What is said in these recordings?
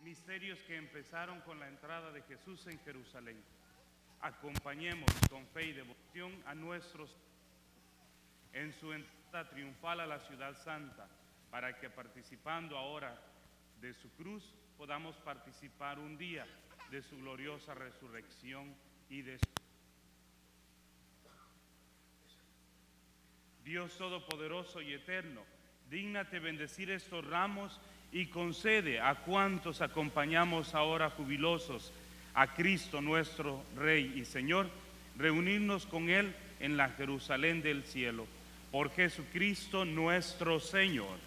Misterios que empezaron con la entrada de Jesús en Jerusalén. Acompañemos con fe y devoción a nuestros en su entrada triunfal a la ciudad santa, para que participando ahora de su cruz podamos participar un día de su gloriosa resurrección y de su... Dios Todopoderoso y Eterno, dígnate bendecir estos ramos y concede a cuantos acompañamos ahora jubilosos a Cristo nuestro Rey y Señor, reunirnos con Él en la Jerusalén del cielo. Por Jesucristo nuestro Señor.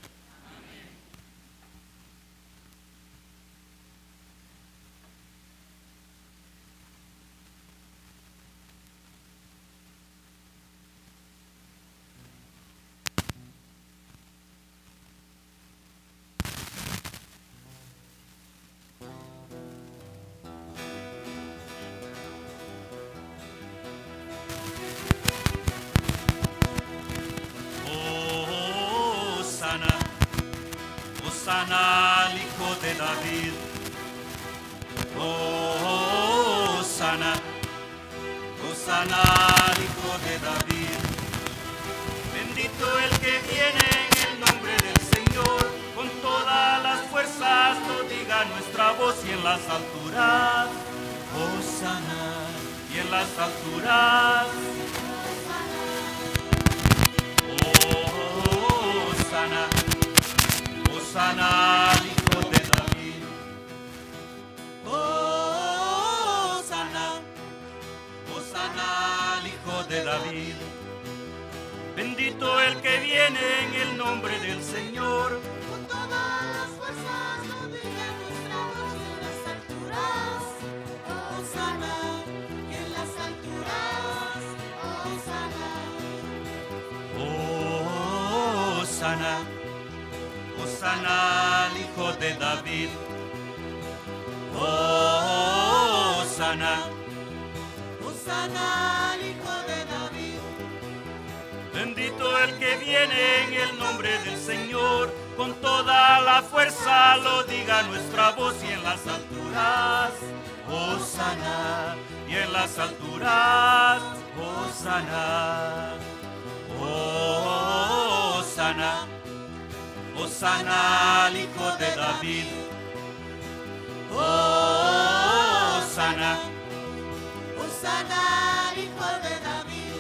Hosana al Hijo de David. Hosana, Hosana al Hijo de David. Bendito el que viene en el nombre del Señor. Con todas las fuerzas lo diga nuestra voz y en las alturas. Hosana, y en las alturas. Hosana. Hosana al Hijo de David. Hosana, Hosana al Hijo de David. Bendito el que viene en el nombre del Señor. Con todas las fuerzas lo diga nuestra voz y en las alturas. Hosana, y en las alturas. Hosana. Hosana. Hosana al Hijo de David. Hosana, Hosana al Hijo de David. bendito el que viene en el nombre del Señor. Con toda la fuerza lo diga nuestra voz y en las alturas. Hosana, y en las alturas. Hosana, Hosana. Hosana al Hijo de David. Hosana, Hosana al Hijo de David.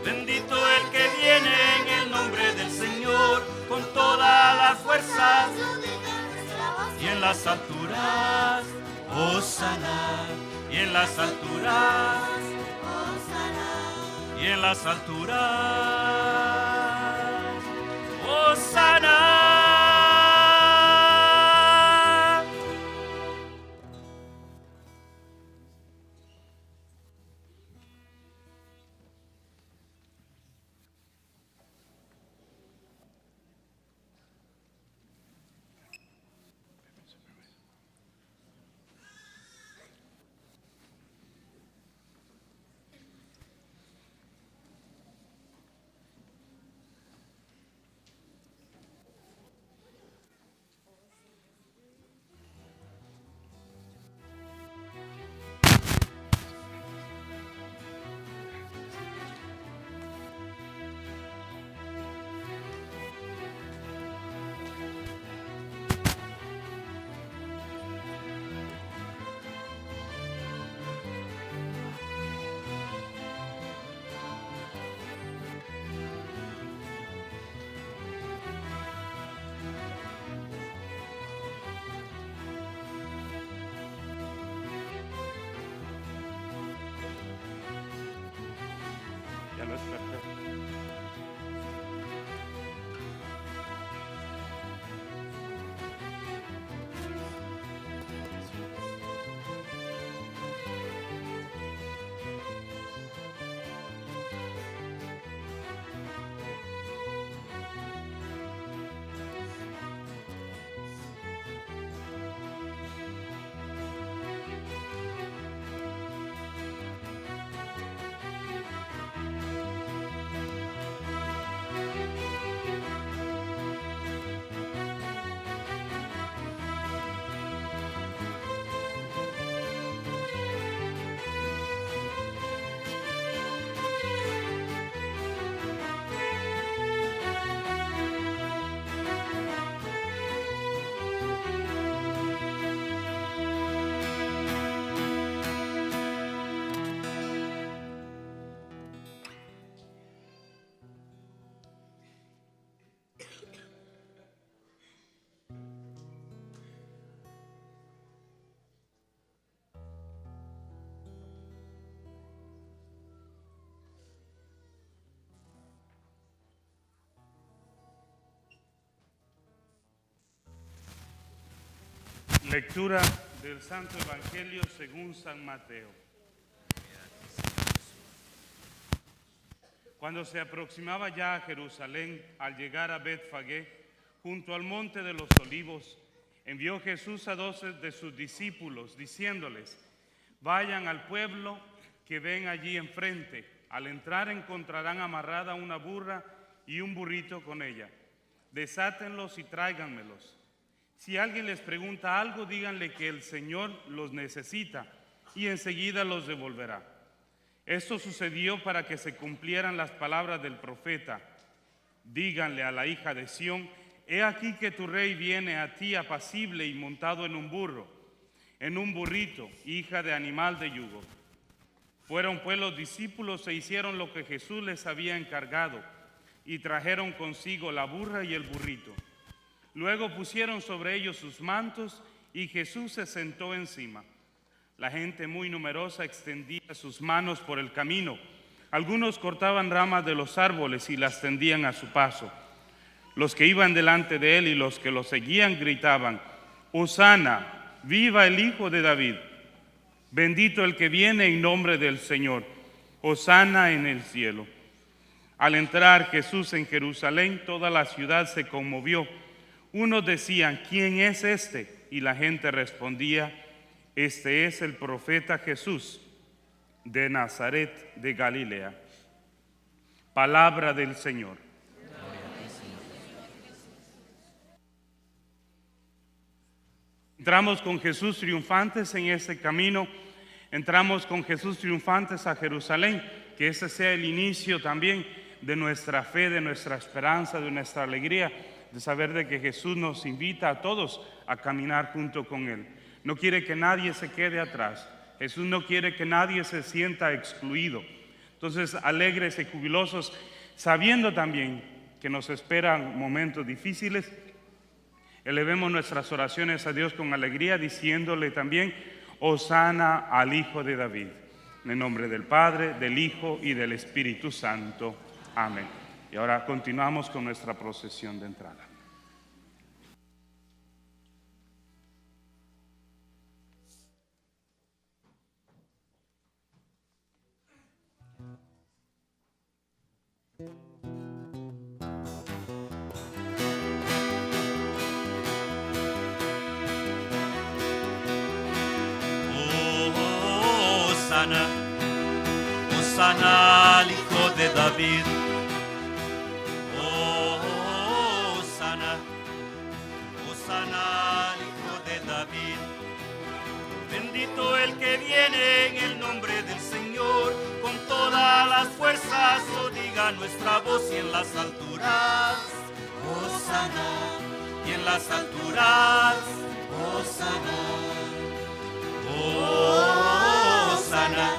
bendito el que viene en el nombre del Señor. Con todas las fuerzas Lo diga nuestra voz y en las alturas. Hosana, y en las alturas. Hosana. Y en las alturas. Hosana. Ya lo desperté. Lectura del Santo Evangelio según San Mateo. Cuando se aproximaba ya a Jerusalén, al llegar a Betfagé, junto al monte de los Olivos, envió Jesús a 12 de sus discípulos, diciéndoles: vayan al pueblo que ven allí enfrente. Al entrar encontrarán amarrada una burra y un burrito con ella. Desátenlos y tráiganmelos. Si alguien les pregunta algo, díganle que el Señor los necesita y enseguida los devolverá. Esto sucedió para que se cumplieran las palabras del profeta. Díganle a la hija de Sión: he aquí que tu rey viene a ti apacible y montado en un burro, en un burrito, hija de animal de yugo. Fueron pues los discípulos e hicieron lo que Jesús les había encargado, y trajeron consigo la burra y el burrito. Luego pusieron sobre ellos sus mantos y Jesús se sentó encima. La gente muy numerosa extendía sus manos por el camino. Algunos cortaban ramas de los árboles y las tendían a su paso. Los que iban delante de él y los que lo seguían gritaban: Hosana, viva el Hijo de David. Bendito el que viene en nombre del Señor. Hosana en el cielo. Al entrar Jesús en Jerusalén, toda la ciudad se conmovió. Unos decían: ¿quién es este? Y la gente respondía: este es el profeta Jesús de Nazaret de Galilea. Palabra del Señor. Entramos con Jesús triunfantes en este camino, entramos con Jesús triunfantes a Jerusalén, que ese sea el inicio también de nuestra fe, de nuestra esperanza, de nuestra alegría, de saber de que Jesús nos invita a todos a caminar junto con Él. No quiere que nadie se quede atrás. Jesús no quiere que nadie se sienta excluido. Entonces, alegres y jubilosos, sabiendo también que nos esperan momentos difíciles, elevemos nuestras oraciones a Dios con alegría, diciéndole también: Hosana al Hijo de David. En el nombre del Padre, del Hijo y del Espíritu Santo. Amén. Y ahora continuamos con nuestra procesión de entrada. Hosana, Hosana al Hijo de David. Hosana, Hosana al Hijo de David. Bendito el que viene en el nombre del Señor. Con todas las fuerzas lo diga nuestra voz, y en las alturas, Hosana, y en las alturas, Hosana. Hosana,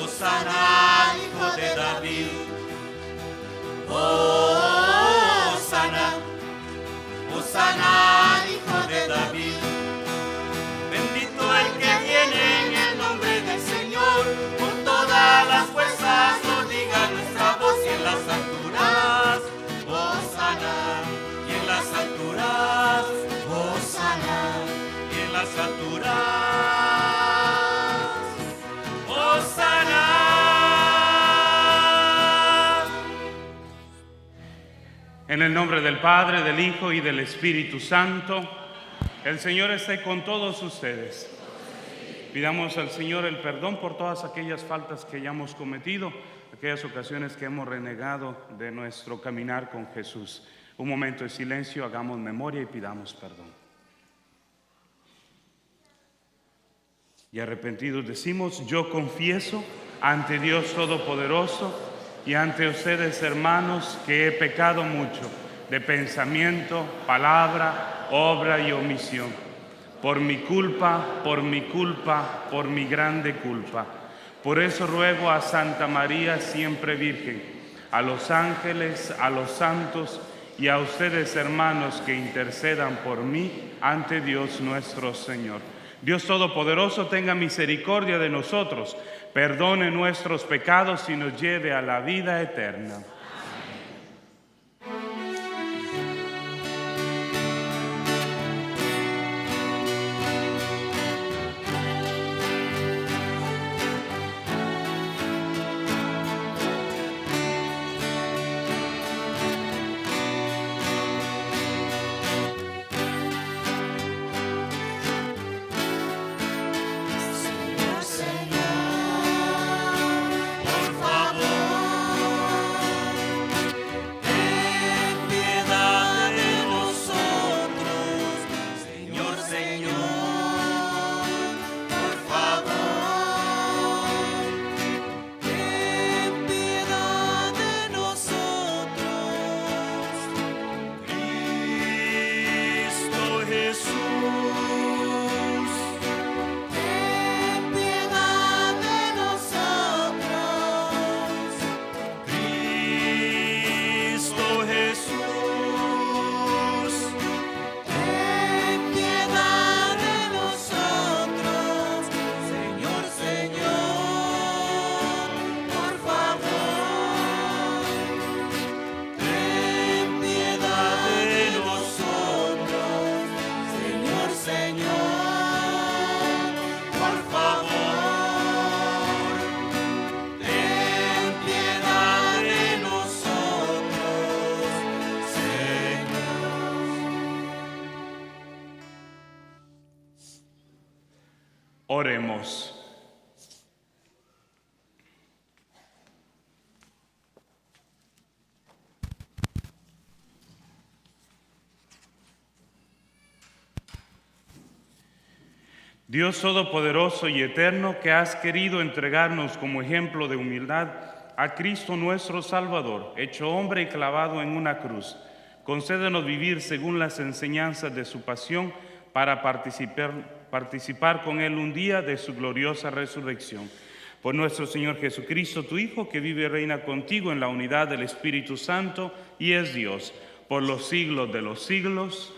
Hosana al Hijo de David. Hosana, Hosana al Hijo de David. Bendito el que viene en el nombre del Señor. Con todas las fuerzas lo diga nuestra voz, y en las alturas, Hosana, y en las alturas, Hosana, y en las alturas. En el nombre del Padre, del Hijo y del Espíritu Santo, el Señor esté con todos ustedes. Pidamos al Señor el perdón por todas aquellas faltas que hayamos cometido, aquellas ocasiones que hemos renegado de nuestro caminar con Jesús. Un momento de silencio, hagamos memoria y pidamos perdón. Y arrepentidos decimos: yo confieso ante Dios Todopoderoso y ante ustedes, hermanos, que he pecado mucho de pensamiento, palabra, obra y omisión. Por mi culpa, por mi grande culpa. Por eso ruego a Santa María, siempre Virgen, a los ángeles, a los santos y a ustedes, hermanos, que intercedan por mí ante Dios nuestro Señor. Dios Todopoderoso tenga misericordia de nosotros, perdone nuestros pecados y nos lleve a la vida eterna. Oremos. Dios Todopoderoso y Eterno, que has querido entregarnos como ejemplo de humildad a Cristo nuestro Salvador, hecho hombre y clavado en una cruz, concédenos vivir según las enseñanzas de su pasión para participar con Él un día de su gloriosa resurrección. Por nuestro Señor Jesucristo, tu Hijo, que vive y reina contigo en la unidad del Espíritu Santo y es Dios, por los siglos de los siglos.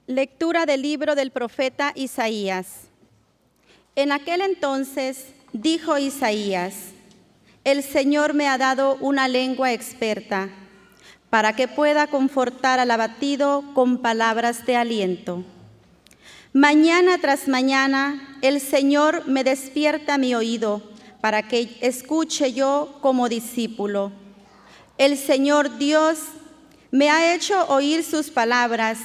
Lectura del libro del profeta Isaías. En aquel entonces dijo Isaías: el Señor me ha dado una lengua experta, para que pueda confortar al abatido con palabras de aliento. Mañana tras mañana el Señor me despierta mi oído, para que escuche yo como discípulo. El Señor Dios me ha hecho oír sus palabras,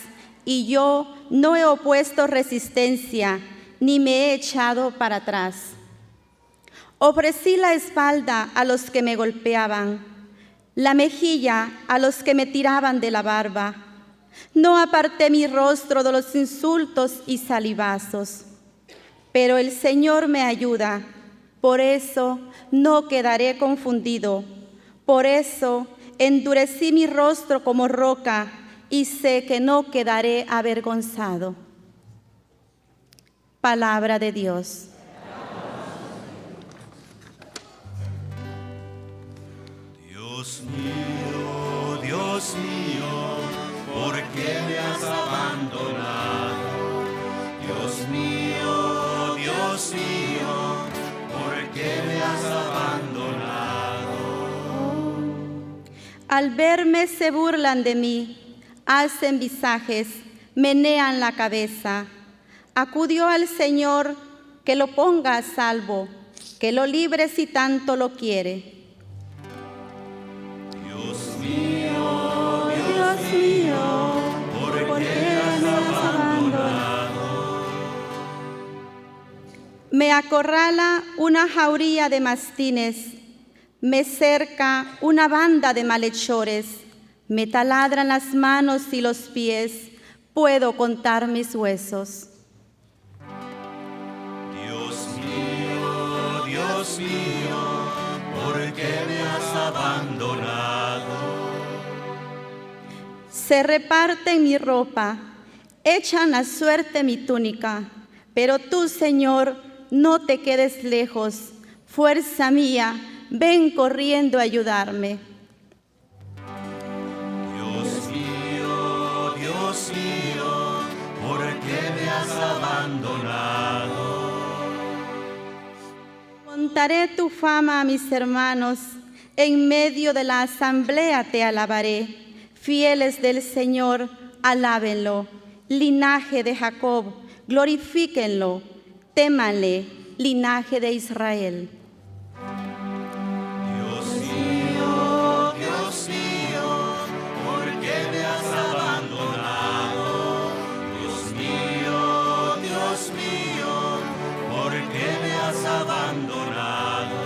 y yo no he opuesto resistencia, ni me he echado para atrás. Ofrecí la espalda a los que me golpeaban, la mejilla a los que me tiraban de la barba. No aparté mi rostro de los insultos y salivazos. Pero el Señor me ayuda, por eso no quedaré confundido. Por eso endurecí mi rostro como roca, y sé que no quedaré avergonzado. Palabra de Dios. Dios mío, ¿por qué me has abandonado? Dios mío, ¿por qué me has abandonado? Al verme se burlan de mí, alcen visajes, menean la cabeza. Acudió al Señor, que lo ponga a salvo, que lo libre si tanto lo quiere. Dios mío, ¿por qué me has abandonado? Me acorrala una jauría de mastines, me cerca una banda de malhechores. Me taladran las manos y los pies, puedo contar mis huesos. Dios mío, ¿por qué me has abandonado? Se reparten mi ropa, echan a suerte mi túnica, pero tú, Señor, no te quedes lejos. Fuerza mía, ven corriendo a ayudarme. Dios mío, ¿por qué me has abandonado? Contaré tu fama a mis hermanos, en medio de la asamblea te alabaré. Fieles del Señor, alábenlo. Linaje de Jacob, glorifíquenlo. Témanle, linaje de Israel. Dios mío, ¿por qué me has abandonado? Dios mío, ¿por qué me has abandonado?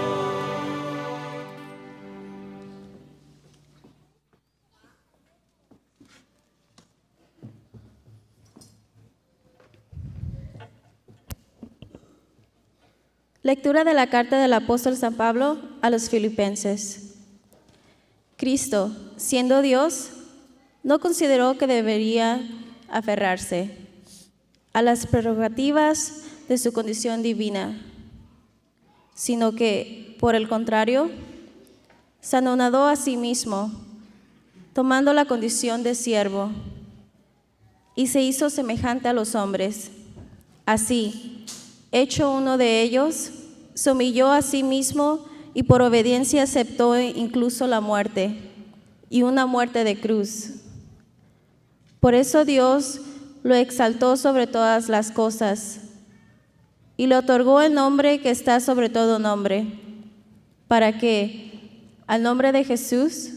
Lectura de la carta del apóstol San Pablo a los Filipenses. Cristo, siendo Dios, no consideró que debería aferrarse a las prerrogativas de su condición divina, sino que, por el contrario, se anonadó a sí mismo, tomando la condición de siervo, y se hizo semejante a los hombres. Así, hecho uno de ellos, se humilló a sí mismo y por obediencia aceptó incluso la muerte, y una muerte de cruz. Por eso Dios lo exaltó sobre todas las cosas y le otorgó el nombre que está sobre todo nombre, para que, al nombre de Jesús,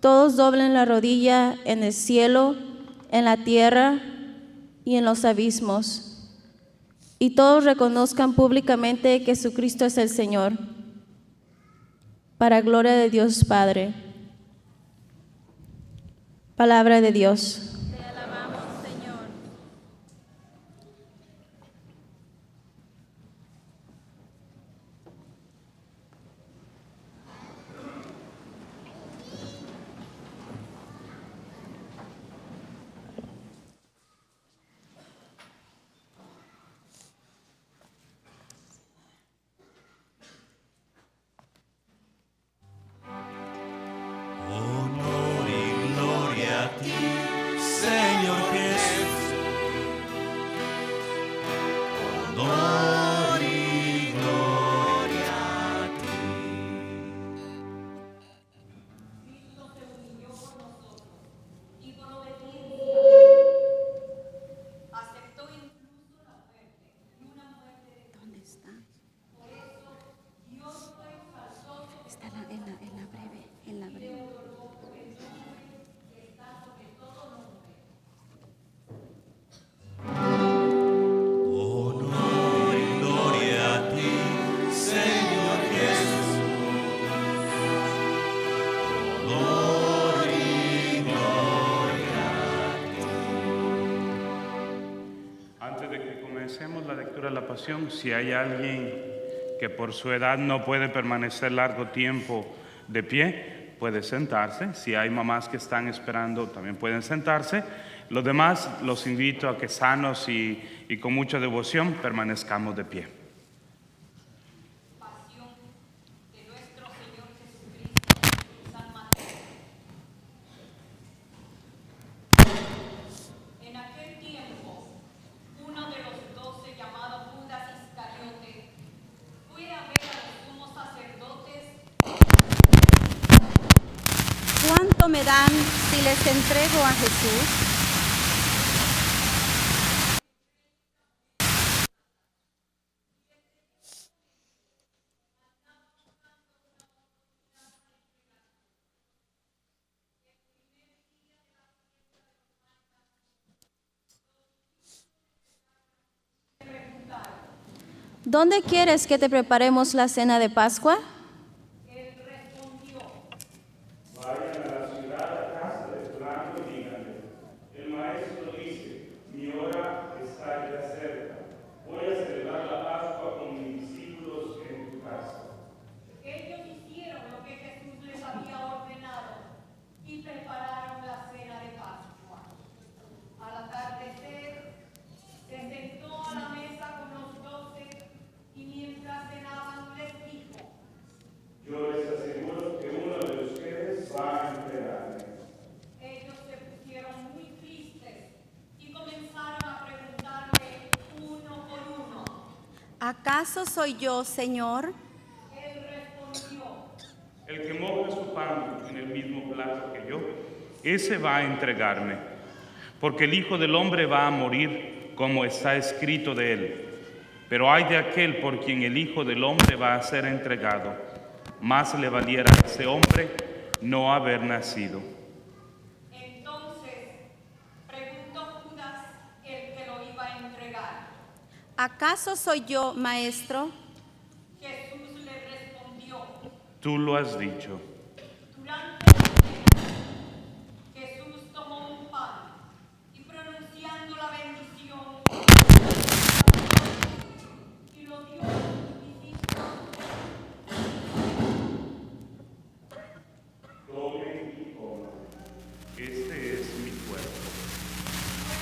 todos doblen la rodilla en el cielo, en la tierra y en los abismos, y todos reconozcan públicamente que Jesucristo es el Señor, para gloria de Dios Padre. Palabra de Dios. Te alabamos, Señor. Honor y gloria a ti, Señor Jesús. Honor y gloria a ti. ¿Dónde está? Está en la breve. Honor y gloria a ti, Señor Jesús. Honor y gloria a ti. Antes de que comencemos la lectura de la Pasión, si hay alguien que por su edad no puede permanecer largo tiempo de pie, puede sentarse. Si hay mamás que están esperando, también pueden sentarse. Los demás los invito a que sanos y con mucha devoción permanezcamos de pie. Pasión de nuestro Señor Jesucristo, San Mateo. En aquel tiempo, uno de los 12, llamado Judas Iscariote, fue a ver a los sumos sacerdotes. ¿Cuánto me dan si les entrego a Jesús? ¿Dónde quieres que te preparemos la cena de Pascua? Ellos hicieron lo que Jesús les había ordenado y prepararon la cena de Pascua. Al atardecer, se sentó a la mesa con los 12 y mientras cenaban les dijo: Yo les aseguro que uno de ustedes va a entregarme. ellos se pusieron muy tristes y comenzaron a preguntarle uno por uno. ¿Acaso soy yo, Señor? Él respondió: El que moja su pan en el mismo plato que yo, ese va a entregarme. Porque el Hijo del Hombre va a morir como está escrito de él. Pero ay de aquel por quien el Hijo del Hombre va a ser entregado. Más le valiera a ese hombre no haber nacido. entonces preguntó Judas, el que lo iba a entregar. ¿Acaso soy yo, Maestro? Jesús le respondió: Tú lo has dicho. durante la cena, Jesús tomó un pan y pronunciando la bendición, y lo dio a sus discípulos. Tomen y coman. Este es mi cuerpo.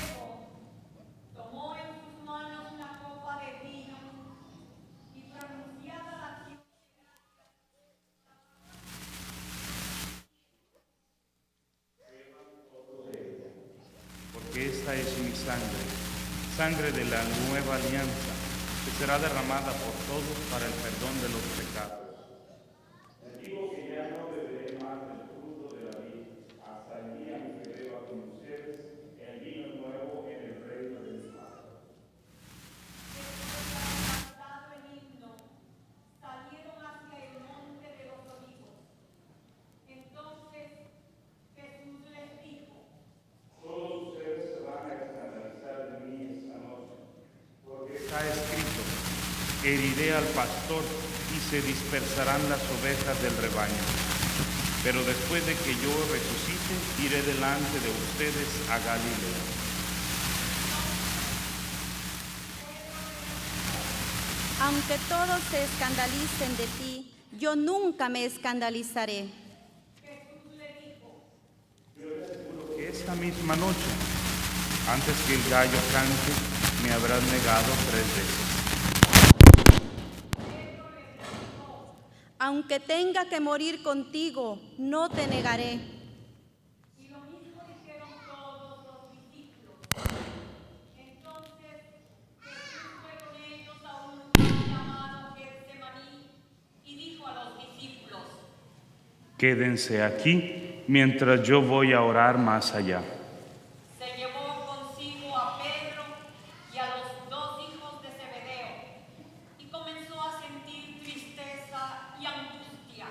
Luego tomó en sus manos una copa de vino y pronunciada la acción Porque esta es mi sangre, sangre de la nueva alianza, que será derramada por todos para el perdón de los pecados. Les digo que ya no beberé más del fruto de la vid hasta el día en que beba con ustedes el vino nuevo en el reino al pastor y se dispersarán las ovejas del rebaño. Pero después de que yo resucite, iré delante de ustedes a Galilea. Aunque todos se escandalicen de ti, yo nunca me escandalizaré. Que esta misma noche, antes que el gallo cante, me habrás negado 3 veces. Aunque tenga que morir contigo, no te negaré. Y lo mismo dijeron todos los discípulos. Entonces Jesús fue con ellos a un lugar llamado Getsemaní y dijo a los discípulos: Quédense aquí mientras yo voy a orar más allá. Se llevó consigo a Pedro y a los 2 hijos de Zebedeo y comenzó a sentir tristeza y angustia.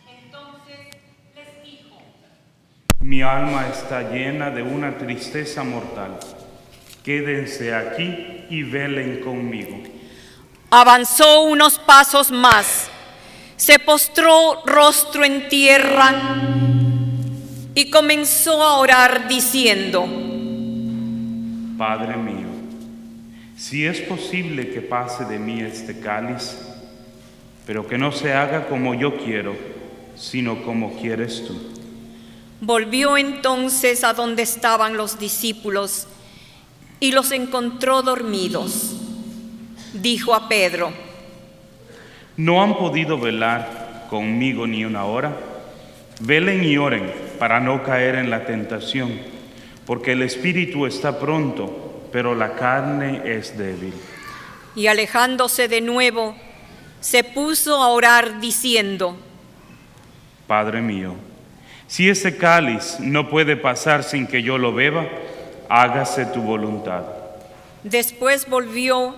Entonces les dijo: Mi alma está llena de una tristeza mortal. Quédense aquí y velen conmigo. Avanzó unos pasos más, se postró rostro en tierra y comenzó a orar diciendo: Padre mío, si es posible que pase de mí este cáliz, pero que no se haga como yo quiero, sino como quieres tú. Volvió entonces a donde estaban los discípulos y los encontró dormidos. Dijo a Pedro: ¿No han podido velar conmigo ni una hora? Velen y oren para no caer en la tentación, porque el espíritu está pronto, pero la carne es débil. Y alejándose de nuevo, se puso a orar diciendo: Padre mío, si ese cáliz no puede pasar sin que yo lo beba, hágase tu voluntad. Después volvió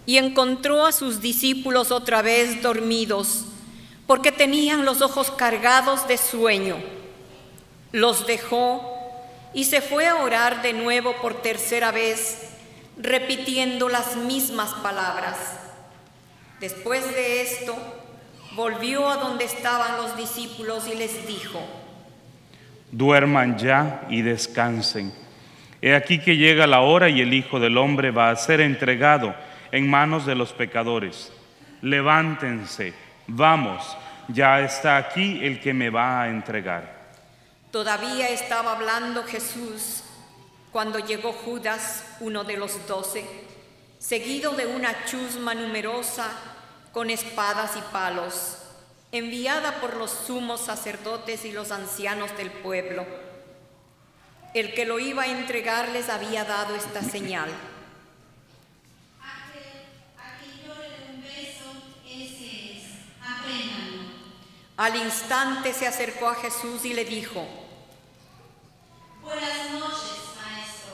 y encontró a sus discípulos otra vez dormidos, porque tenían los ojos cargados de sueño. Los dejó y se fue a orar de nuevo por tercera vez, repitiendo las mismas palabras. Después de esto, volvió a donde estaban los discípulos y les dijo: Duerman ya y descansen. He aquí que llega la hora y el Hijo del Hombre va a ser entregado en manos de los pecadores. Levántense, vamos, ya está aquí el que me va a entregar. Todavía estaba hablando Jesús cuando llegó Judas, uno de los 12, seguido de una chusma numerosa con espadas y palos, enviada por los sumos sacerdotes y los ancianos del pueblo. El que lo iba a entregar les había dado esta señal: a que yo le dé un beso, ese es, apréndanlo. Al instante se acercó a Jesús y le dijo: Buenas noches, maestro.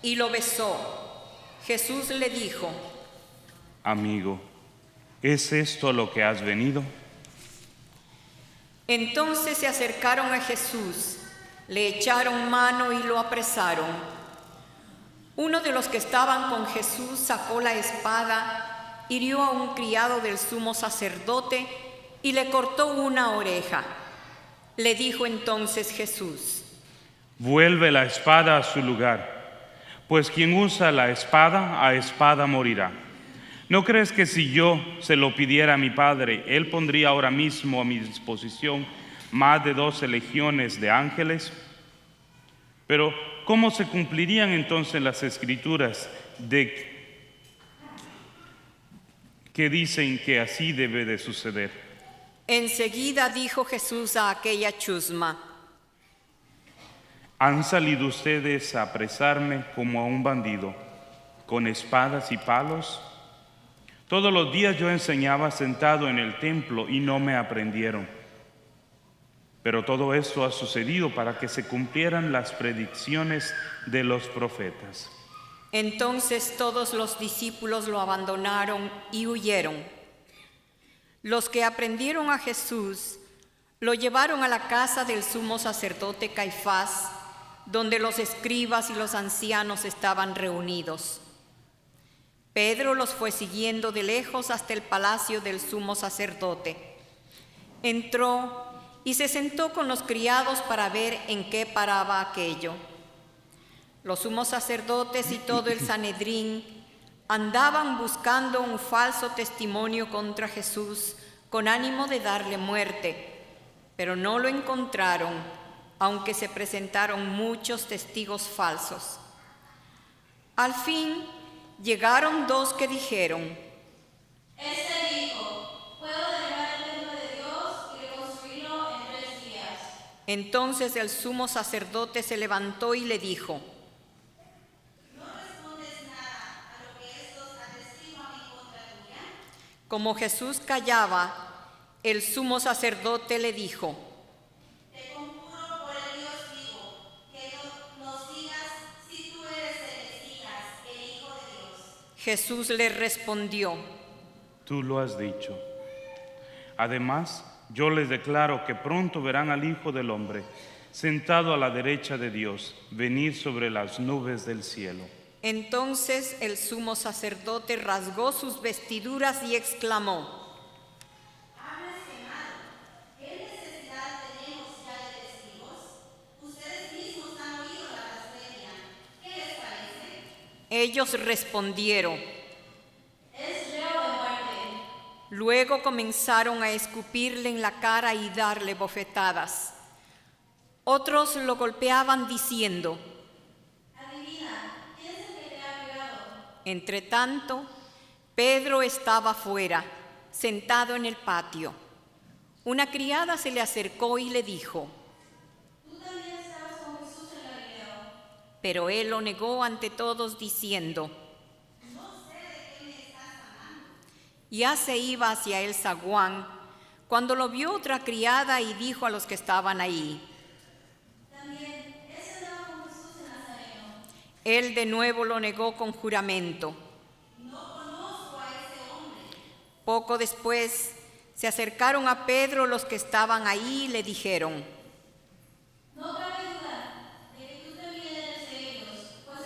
y lo besó. Jesús le dijo: Amigo, ¿es esto a lo que has venido? Entonces se acercaron a Jesús, le echaron mano y lo apresaron. Uno de los que estaban con Jesús sacó la espada, hirió a un criado del sumo sacerdote y le cortó una oreja. Le dijo entonces Jesús: Vuelve la espada a su lugar, pues quien usa la espada, a espada morirá. ¿No crees que si yo se lo pidiera a mi Padre, Él pondría ahora mismo a mi disposición más de 12 legiones de ángeles? Pero, ¿cómo se cumplirían entonces las escrituras que dicen que así debe de suceder? Enseguida dijo Jesús a aquella chusma: ¿Han salido ustedes a apresarme como a un bandido, con espadas y palos? Todos los días yo enseñaba sentado en el templo y no me aprendieron. Pero todo esto ha sucedido para que se cumplieran las predicciones de los profetas. Entonces todos los discípulos lo abandonaron y huyeron. Los que aprendieron a Jesús lo llevaron a la casa del sumo sacerdote Caifás, donde los escribas y los ancianos estaban reunidos. Pedro los fue siguiendo de lejos hasta el palacio del sumo sacerdote. Entró y se sentó con los criados para ver en qué paraba aquello. Los sumos sacerdotes y todo el Sanedrín andaban buscando un falso testimonio contra Jesús con ánimo de darle muerte, pero no lo encontraron, aunque se presentaron muchos testigos falsos. Al fin llegaron dos que dijeron: Este dijo, puedo derribar el templo de Dios y reconstruirlo en 3 días. Entonces el sumo sacerdote se levantó y le dijo: ¿No respondes nada a lo que estos atestiguan en contra tuya? Como Jesús callaba, el sumo sacerdote le dijo: Te conjuro por el Dios vivo, que no nos digas si tú eres el Mesías, el Hijo de Dios. Jesús le respondió: Tú lo has dicho. Además, yo les declaro que pronto verán al Hijo del Hombre sentado a la derecha de Dios, venir sobre las nubes del cielo. Entonces el sumo sacerdote rasgó sus vestiduras y exclamó: Hablas quemado. ¿Qué necesidad tenemos ya de testigos? Ustedes mismos han oído la blasfemia. ¿Qué les parece? Ellos respondieron. Es reo de muerte. Luego comenzaron a escupirle en la cara y darle bofetadas. Otros lo golpeaban diciendo: Adivina, ¿quién es el que te ha pegado? Entretanto, Pedro estaba fuera, sentado en el patio. Una criada se le acercó y le dijo: Tú también estabas con Jesús en Galileo. Pero él lo negó ante todos diciendo: No sé de qué me estás hablando. Ya se iba hacia el zaguán, cuando lo vio otra criada y dijo a los que estaban ahí: También, ese andaba con Jesús en Nazareno. Él de nuevo lo negó con juramento. No conozco a ese hombre. Poco después se acercaron a Pedro los que estaban ahí y le dijeron: No cabe duda de que tú también eres de ellos, pues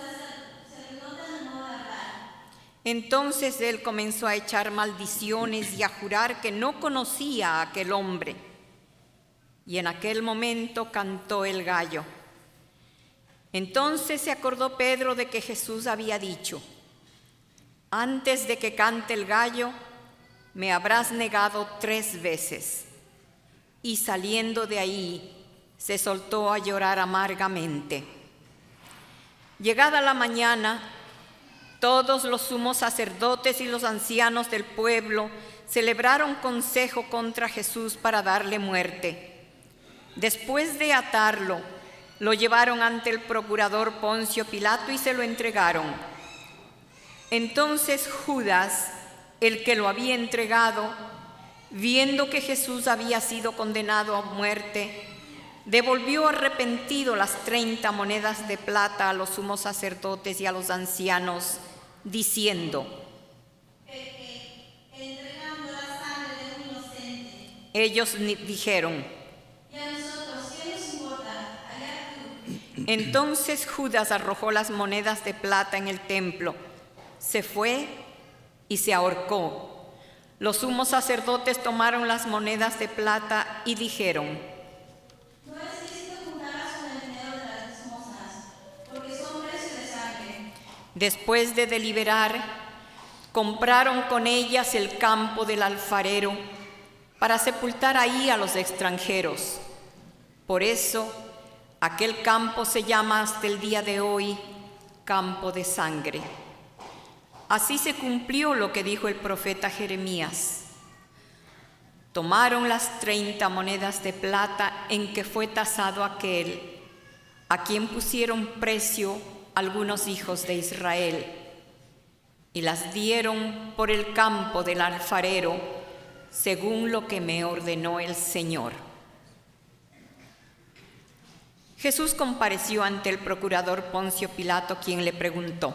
se les nota el modo de hablar. Entonces él comenzó a echar maldiciones y a jurar que no conocía a aquel hombre. Y en aquel momento cantó el gallo. Entonces se acordó Pedro de que Jesús había dicho: Antes de que cante el gallo, me habrás negado 3 veces. Y saliendo de ahí, se soltó a llorar amargamente. Llegada la mañana, todos los sumos sacerdotes y los ancianos del pueblo celebraron consejo contra Jesús para darle muerte. Después de atarlo, lo llevaron ante el procurador Poncio Pilato y se lo entregaron. Entonces Judas, el que lo había entregado, viendo que Jesús había sido condenado a muerte, devolvió arrepentido las 30 monedas de plata a los sumos sacerdotes y a los ancianos, diciendo: Entregando la sangre de un inocente. Ellos dijeron. Y a nosotros, ¿qué nos importa? Allá tú. Entonces Judas arrojó las monedas de plata en el templo, se fue y se ahorcó. Los sumos sacerdotes tomaron las monedas de plata y dijeron: No es lícito juntarlas con el dinero de las limosnas, porque son precio de sangre. Después de deliberar, compraron con ellas el campo del alfarero para sepultar ahí a los extranjeros. Por eso, aquel campo se llama hasta el día de hoy Campo de Sangre. Así se cumplió lo que dijo el profeta Jeremías. Tomaron las 30 monedas de plata en que fue tasado aquel, a quien pusieron precio algunos hijos de Israel, y las dieron por el campo del alfarero, según lo que me ordenó el Señor. Jesús compareció ante el procurador Poncio Pilato, quien le preguntó: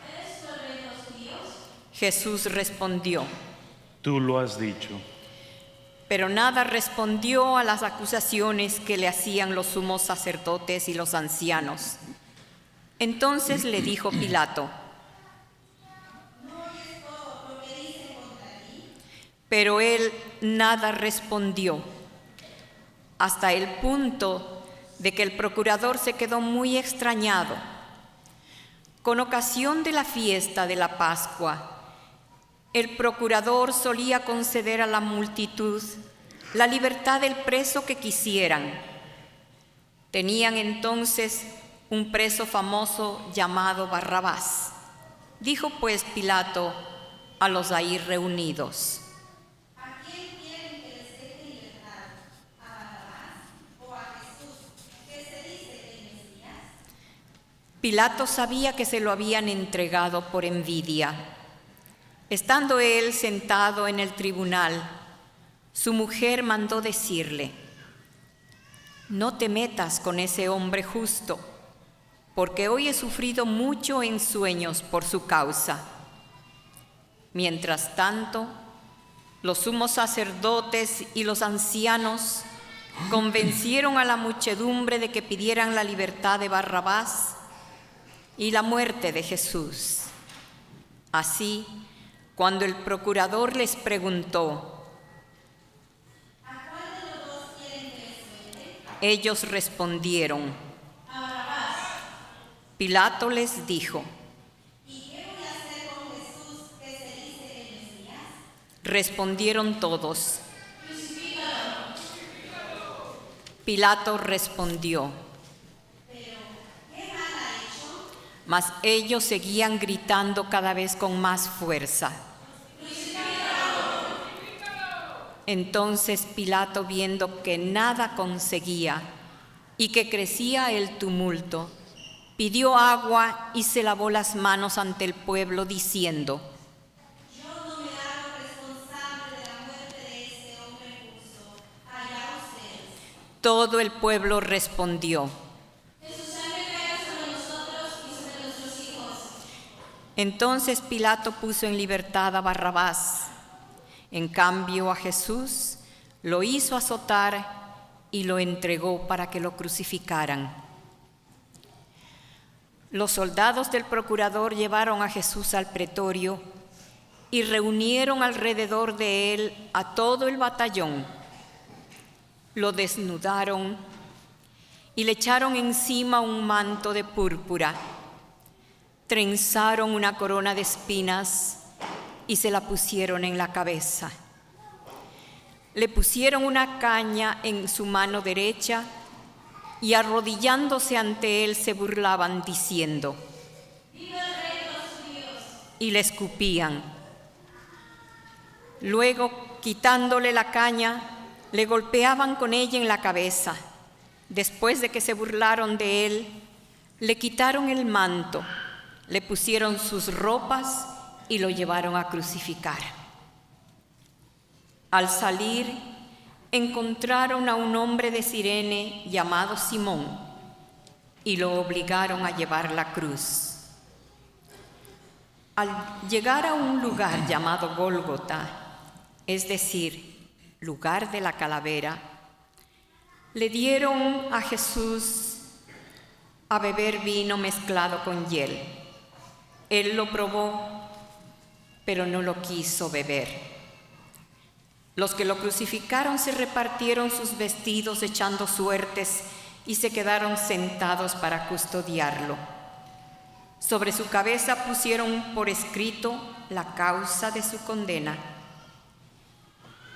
¿Eres tú el rey de los judíos? Jesús respondió, Tú lo has dicho. pero nada respondió a las acusaciones que le hacían los sumos sacerdotes y los ancianos. Entonces le dijo Pilato: pero él nada respondió, hasta el punto de que el procurador se quedó muy extrañado. Con ocasión de la fiesta de la Pascua, el procurador solía conceder a la multitud la libertad del preso que quisieran. Tenían entonces un preso famoso llamado Barrabás. Dijo pues Pilato a los ahí reunidos: ¿A quién quieren que les deje libertad? ¿A Barrabás o a Jesús, que se dice el Mesías? Pilato sabía que se lo habían entregado por envidia. Estando él sentado en el tribunal, su mujer mandó decirle: no te metas con ese hombre justo, porque hoy he sufrido mucho en sueños por su causa. Mientras tanto, los sumos sacerdotes y los ancianos convencieron a la muchedumbre de que pidieran la libertad de Barrabás y la muerte de Jesús. Así, cuando el procurador les preguntó: ¿A cuál de los dos quieren que les suelte? ellos respondieron: A Barrabás. Pilato les dijo: ¿Y qué voy a hacer con Jesús, que se dice el Mesías? respondieron todos: Pilato respondió: mas ellos seguían gritando cada vez con más fuerza. Entonces Pilato, viendo que nada conseguía y que crecía el tumulto, pidió agua y se lavó las manos ante el pueblo, diciendo: Yo no me hago responsable de la muerte de ese hombre justo. Allá ustedes. todo el pueblo respondió. Entonces Pilato puso en libertad a Barrabás. En cambio a Jesús lo hizo azotar y lo entregó para que lo crucificaran. Los soldados del procurador llevaron a Jesús al pretorio y reunieron alrededor de él a todo el batallón. Lo desnudaron y le echaron encima un manto de púrpura. Trenzaron una corona de espinas y se la pusieron en la cabeza. Le pusieron una caña en su mano derecha y arrodillándose ante él se burlaban diciendo: ¡Viva el Rey de los judíos! Y le escupían. Luego, quitándole la caña, le golpeaban con ella en la cabeza. Después de que se burlaron de él, le quitaron el manto, le pusieron sus ropas y lo llevaron a crucificar. Al salir, encontraron a un hombre de Cirene llamado Simón y lo obligaron a llevar la cruz. Al llegar a un lugar llamado Gólgota, es decir, lugar de la calavera, le dieron a Jesús a beber vino mezclado con hiel. Él lo probó, pero no lo quiso beber. Los que lo crucificaron se repartieron sus vestidos echando suertes y se quedaron sentados para custodiarlo. Sobre su cabeza pusieron por escrito la causa de su condena: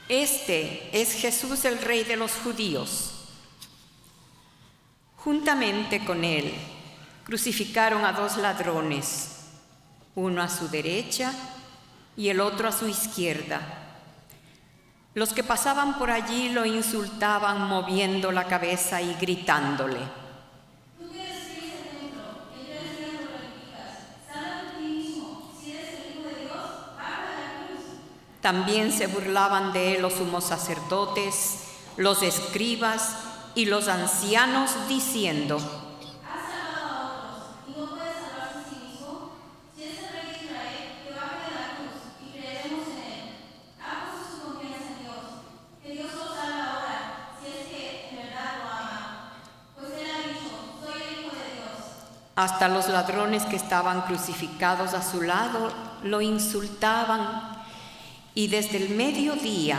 Este es Jesús, el Rey de los judíos. Juntamente con él crucificaron a 2 ladrones, uno a su derecha y el otro a su izquierda. Los que pasaban por allí lo insultaban moviendo la cabeza y gritándole: Tú que destruyes el templo, y en 3 días lo glorificas, sálvate a ti mismo. Si eres el Hijo de Dios, baja de la cruz. También se burlaban de él los sumos sacerdotes, los escribas y los ancianos, diciendo: Has salvado a otros, y no puedes salvarse a sí mismo. Si eres el Rey de Israel, que baje de la cruz, y creeremos en él. Ha puesto su confianza en Dios. Que Dios lo salve ahora, si es que en verdad lo ama. Pues él ha dicho: soy el Hijo de Dios. Hasta los ladrones que estaban crucificados a su lado lo insultaban, y desde el mediodía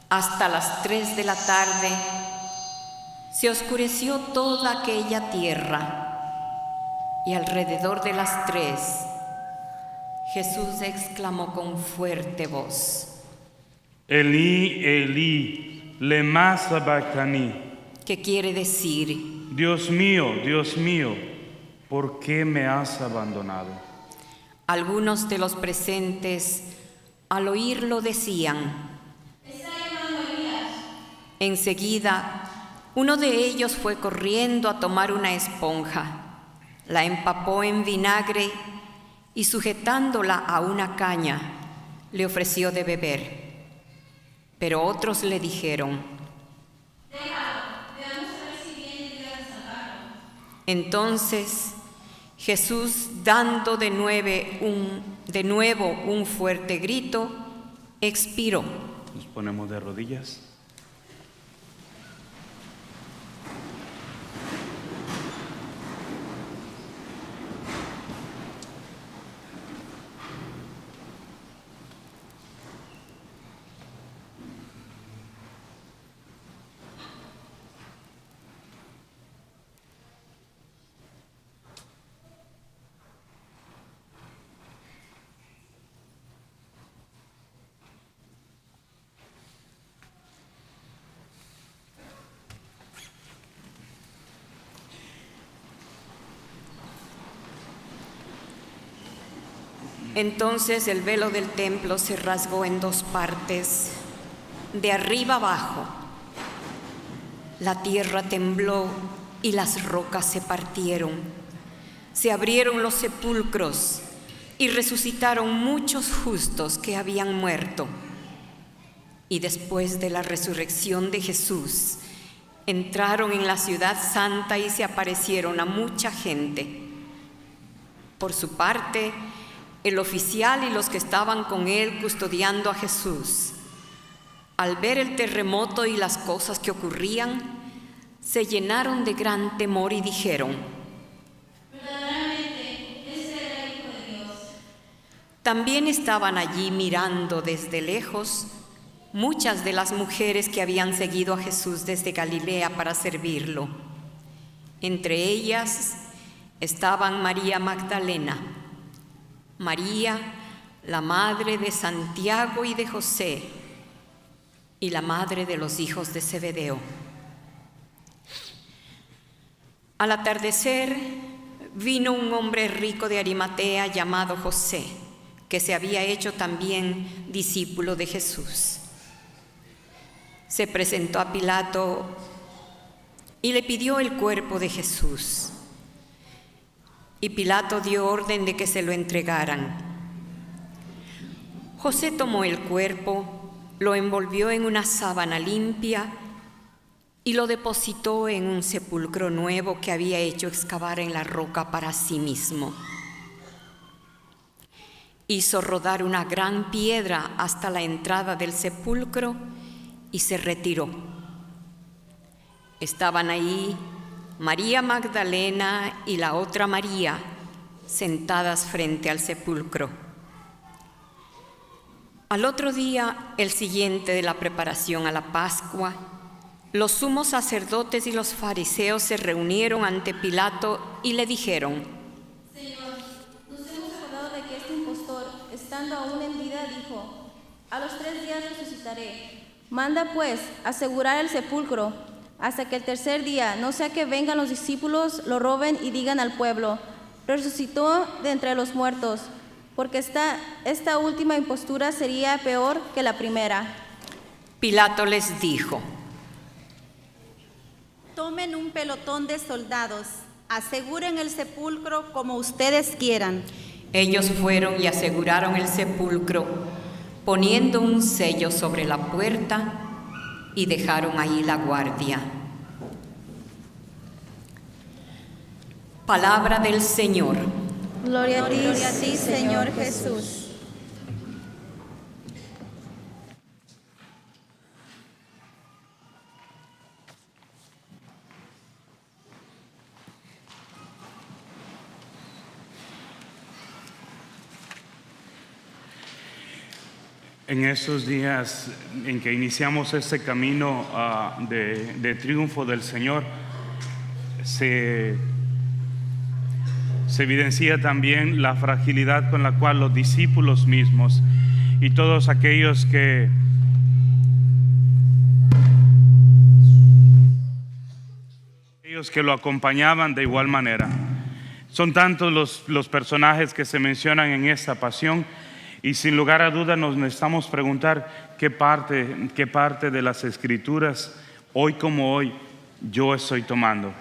hasta las 3 de la tarde se oscureció toda aquella tierra, y alrededor de las 3 Jesús exclamó con fuerte voz: Elí, Elí, lema sabactani. ¿Qué quiere decir? Dios mío, ¿por qué me has abandonado? Algunos de los presentes al oírlo decían: Está llamando a Elías. Enseguida, uno de ellos fue corriendo a tomar una esponja, la empapó en vinagre y sujetándola a una caña, le ofreció de beber. Pero otros le dijeron: Déjalo, veamos a ver si viene el día de salvarlo. Entonces Jesús, dando de nuevo un fuerte grito, expiró. Nos ponemos de rodillas. Entonces el velo del templo se rasgó en 2 partes, de arriba abajo. La tierra tembló y las rocas se partieron. Se abrieron los sepulcros y resucitaron muchos justos que habían muerto. Y después de la resurrección de Jesús, entraron en la ciudad santa y se aparecieron a mucha gente. Por su parte, el oficial y los que estaban con él custodiando a Jesús, al ver el terremoto y las cosas que ocurrían, se llenaron de gran temor y dijeron: Verdaderamente, ese era el Hijo de Dios. También estaban allí mirando desde lejos muchas de las mujeres que habían seguido a Jesús desde Galilea para servirlo. Entre ellas estaban María Magdalena, María, la madre de Santiago y de José, y la madre de los hijos de Zebedeo. Al atardecer, vino un hombre rico de Arimatea llamado José, que se había hecho también discípulo de Jesús. Se presentó a Pilato y le pidió el cuerpo de Jesús. Y Pilato dio orden de que se lo entregaran. José tomó el cuerpo, lo envolvió en una sábana limpia y lo depositó en un sepulcro nuevo que había hecho excavar en la roca para sí mismo. Hizo rodar una gran piedra hasta la entrada del sepulcro y se retiró. Estaban ahí María Magdalena y la otra María, sentadas frente al sepulcro. Al otro día, el siguiente de la preparación a la Pascua, los sumos sacerdotes y los fariseos se reunieron ante Pilato y le dijeron: Señor, nos hemos acordado de que este impostor, estando aún en vida, dijo: a los 3 días resucitaré. Manda pues asegurar el sepulcro hasta que el tercer día, no sea que vengan los discípulos, lo roben y digan al pueblo: resucitó de entre los muertos, porque esta última impostura sería peor que la primera. Pilato les dijo: Tomen un pelotón de soldados, aseguren el sepulcro como ustedes quieran. Ellos fueron y aseguraron el sepulcro, poniendo un sello sobre la puerta, y dejaron ahí la guardia. Palabra del Señor. Gloria a ti, Señor Jesús. En estos días en que iniciamos este camino de triunfo del Señor, se evidencia también la fragilidad con la cual los discípulos mismos y todos aquellos que lo acompañaban de igual manera. Son tantos los personajes que se mencionan en esta pasión, y sin lugar a duda nos necesitamos preguntar qué parte de las Escrituras, hoy como hoy, yo estoy tomando.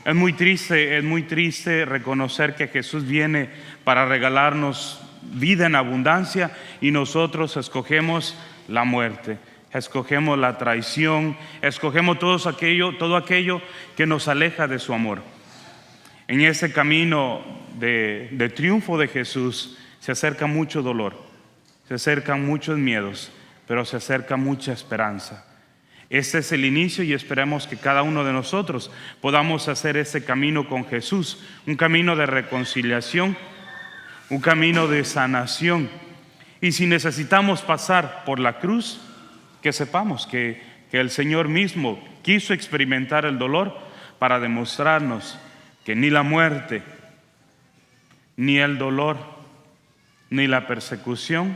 Es muy triste reconocer que Jesús viene para regalarnos vida en abundancia y nosotros escogemos la muerte, escogemos la traición, escogemos todo aquello que nos aleja de su amor. En ese camino de triunfo de Jesús se acerca mucho dolor, se acercan muchos miedos, pero se acerca mucha esperanza. Este es el inicio y esperemos que cada uno de nosotros podamos hacer ese camino con Jesús, un camino de reconciliación, un camino de sanación. Y si necesitamos pasar por la cruz, que sepamos que el Señor mismo quiso experimentar el dolor para demostrarnos que ni la muerte, ni el dolor, ni la persecución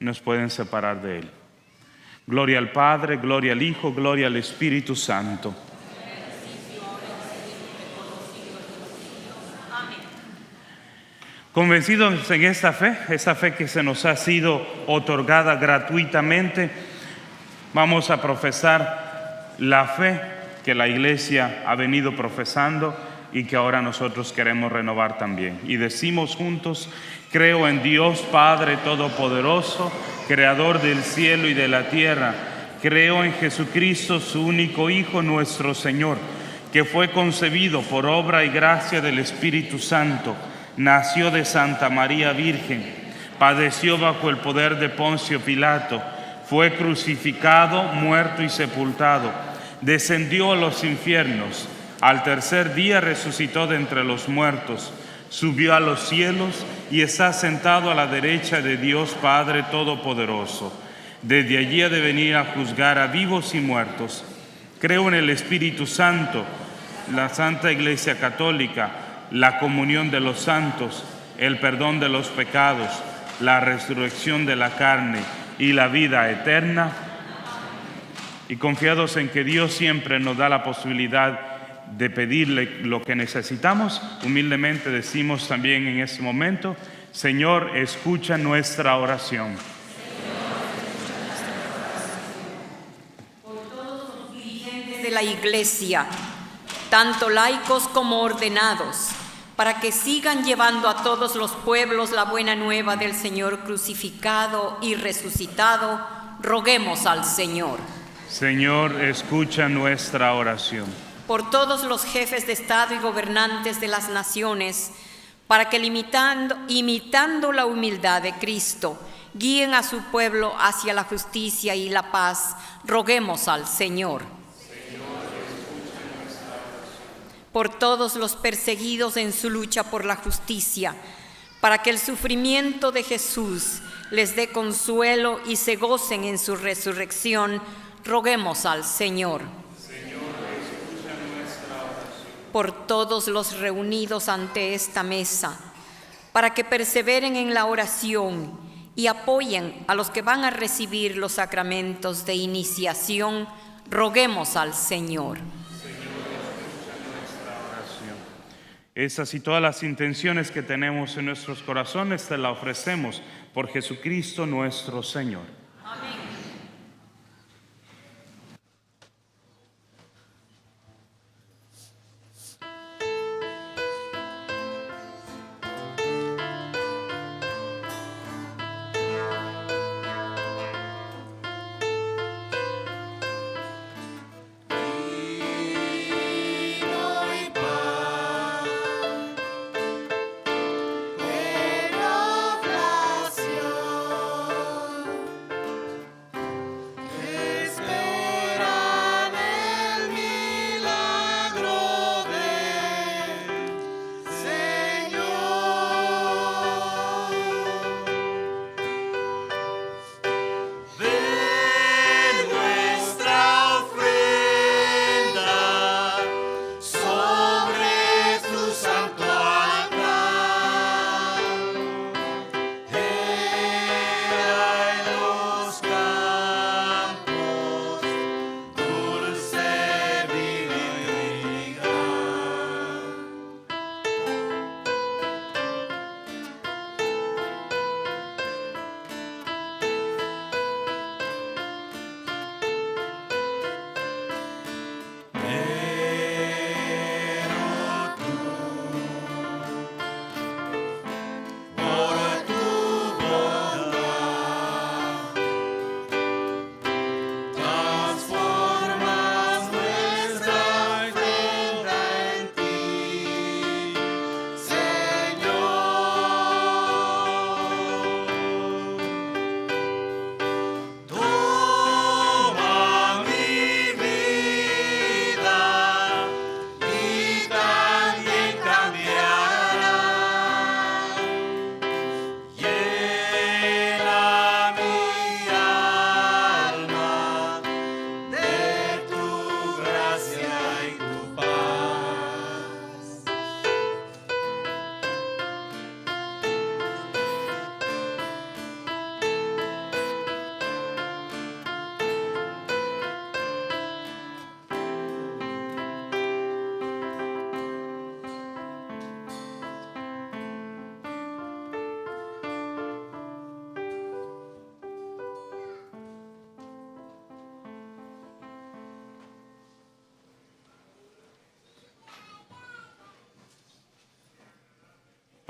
nos pueden separar de Él. Gloria al Padre, gloria al Hijo, gloria al Espíritu Santo. Convencidos en esta fe que se nos ha sido otorgada gratuitamente, vamos a profesar la fe que la Iglesia ha venido profesando y que ahora nosotros queremos renovar también. Y decimos juntos: creo en Dios Padre Todopoderoso, Creador del cielo y de la tierra. Creo en Jesucristo, su único Hijo, nuestro Señor, que fue concebido por obra y gracia del Espíritu Santo. Nació de Santa María Virgen, padeció bajo el poder de Poncio Pilato, fue crucificado, muerto y sepultado, descendió a los infiernos, al tercer día resucitó de entre los muertos, subió a los cielos y está sentado a la derecha de Dios Padre Todopoderoso. Desde allí ha de venir a juzgar a vivos y muertos. Creo en el Espíritu Santo, la Santa Iglesia Católica, la comunión de los santos, el perdón de los pecados, la resurrección de la carne y la vida eterna. Y confiados en que Dios siempre nos da la posibilidad de pedirle lo que necesitamos, humildemente decimos también en este momento: Señor, escucha nuestra oración. Por todos los dirigentes de la Iglesia, tanto laicos como ordenados, para que sigan llevando a todos los pueblos la buena nueva del Señor crucificado y resucitado, roguemos al Señor. Señor, escucha nuestra oración. Por todos los jefes de Estado y gobernantes de las naciones, para que imitando la humildad de Cristo, guíen a su pueblo hacia la justicia y la paz, roguemos al Señor. Por todos los perseguidos en su lucha por la justicia, para que el sufrimiento de Jesús les dé consuelo y se gocen en su resurrección, roguemos al Señor. Por todos los reunidos ante esta mesa, para que perseveren en la oración y apoyen a los que van a recibir los sacramentos de iniciación, roguemos al Señor. Esas y todas las intenciones que tenemos en nuestros corazones te las ofrecemos por Jesucristo nuestro Señor.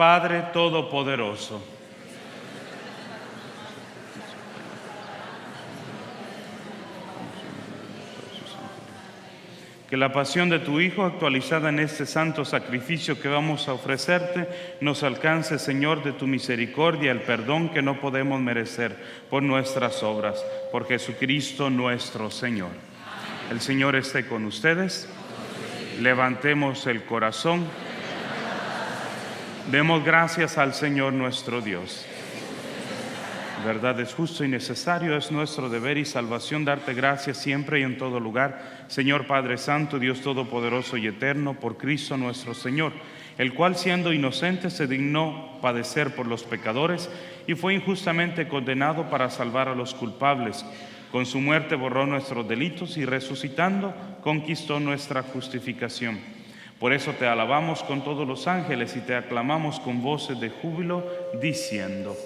Padre Todopoderoso, que la pasión de tu Hijo, actualizada en este santo sacrificio que vamos a ofrecerte, nos alcance, Señor, de tu misericordia, el perdón que no podemos merecer por nuestras obras, por Jesucristo nuestro Señor. El Señor esté con ustedes. Levantemos el corazón. Demos gracias al Señor nuestro Dios. Verdad, es justo y necesario, es nuestro deber y salvación darte gracias siempre y en todo lugar, Señor Padre Santo, Dios Todopoderoso y Eterno, por Cristo nuestro Señor, el cual siendo inocente se dignó padecer por los pecadores y fue injustamente condenado para salvar a los culpables. Con su muerte borró nuestros delitos y resucitando conquistó nuestra justificación. Por eso te alabamos con todos los ángeles y te aclamamos con voces de júbilo, diciendo: